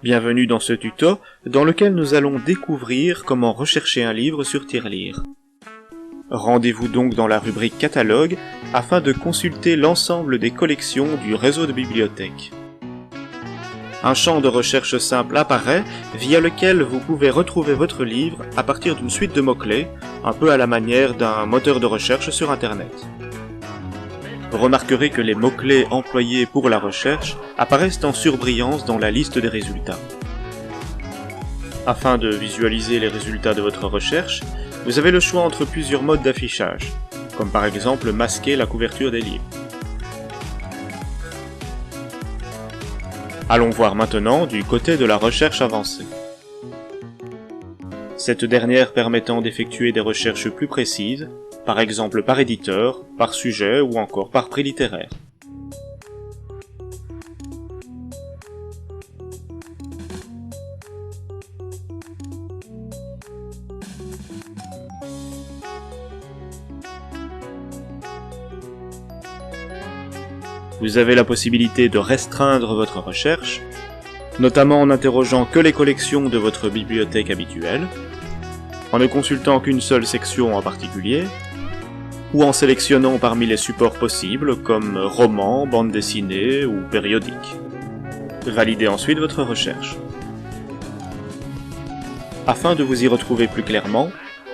Bienvenue dans ce tuto dans lequel nous allons découvrir comment rechercher un livre sur Tirelire. Rendez-vous donc dans la rubrique catalogue afin de consulter l'ensemble des collections du réseau de bibliothèques. Un champ de recherche simple apparaît via lequel vous pouvez retrouver votre livre à partir d'une suite de mots-clés, un peu à la manière d'un moteur de recherche sur Internet. Vous remarquerez que les mots-clés employés pour la recherche apparaissent en surbrillance dans la liste des résultats. Afin de visualiser les résultats de votre recherche, vous avez le choix entre plusieurs modes d'affichage, comme par exemple masquer la couverture des livres. Allons voir maintenant du côté de la recherche avancée. Cette dernière permettant d'effectuer des recherches plus précises, par exemple par éditeur, par sujet ou encore par prix littéraire. Vous avez la possibilité de restreindre votre recherche, notamment en n'interrogeant que les collections de votre bibliothèque habituelle, en ne consultant qu'une seule section en particulier, ou en sélectionnant parmi les supports possibles comme romans, bandes dessinées ou périodiques. Validez ensuite votre recherche. Afin de vous y retrouver plus clairement,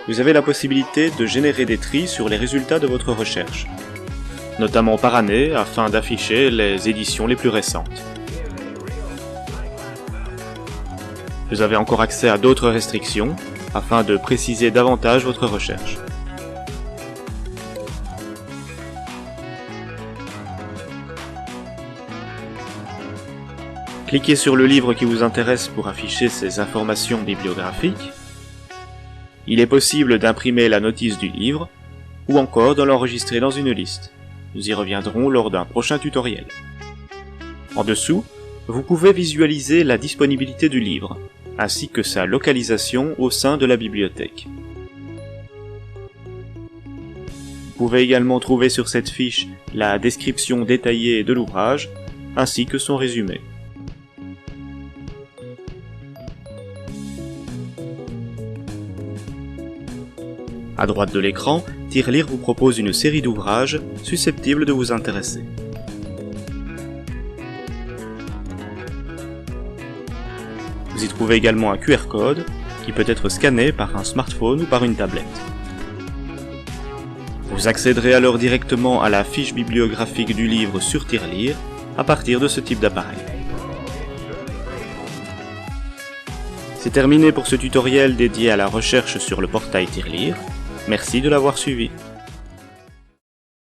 vous avez la possibilité de générer des tris sur les résultats de votre recherche, notamment par année afin d'afficher les éditions les plus récentes. Vous avez encore accès à d'autres restrictions afin de préciser davantage votre recherche. Cliquez sur le livre qui vous intéresse pour afficher ces informations bibliographiques. Il est possible d'imprimer la notice du livre ou encore de l'enregistrer dans une liste. Nous y reviendrons lors d'un prochain tutoriel. En dessous, vous pouvez visualiser la disponibilité du livre, ainsi que sa localisation au sein de la bibliothèque. Vous pouvez également trouver sur cette fiche la description détaillée de l'ouvrage, ainsi que son résumé. À droite de l'écran, Tirelire vous propose une série d'ouvrages susceptibles de vous intéresser. Vous y trouvez également un QR code qui peut être scanné par un smartphone ou par une tablette. Vous accéderez alors directement à la fiche bibliographique du livre sur Tirelire à partir de ce type d'appareil. C'est terminé pour ce tutoriel dédié à la recherche sur le portail Tirelire. Merci de l'avoir suivi.